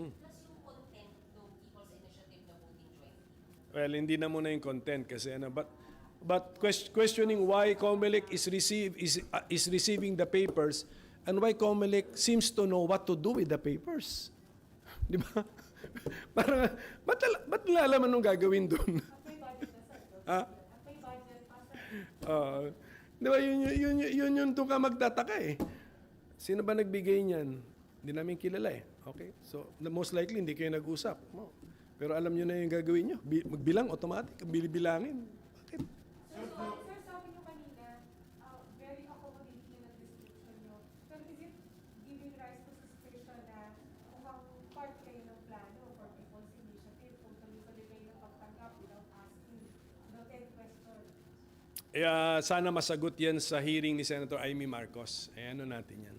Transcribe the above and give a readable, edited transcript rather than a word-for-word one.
plus yung content ng People's Initiative na voting jointly. Well, hindi na muna yung content kasi ano, but questioning why COMELEC is receiving the papers and why COMELEC seems to know what to do with the papers. Di ba? Parang, ba't nalalaman nung gagawin doon? Ha? Di ba, yun yung doon ka magtataka eh. Sino ba nagbigay niyan? Hindi namin kilala eh. Okay? So, most likely, hindi kayo nag-usap. Pero alam nyo na yung gagawin nyo. Magbilang, automatic. Bilibilangin. Bakit? Sir, sabi nyo kanina, very accommodating ang description nyo. Pero is it giving rise to suspicion na mukhang part kayo ng plano for People's Initiative kung tuloy-tuloy kayo ng pagtanggap without asking, without any question? Sana masagot yan sa hearing ni Senator Amy Marcos. Ano natin yan.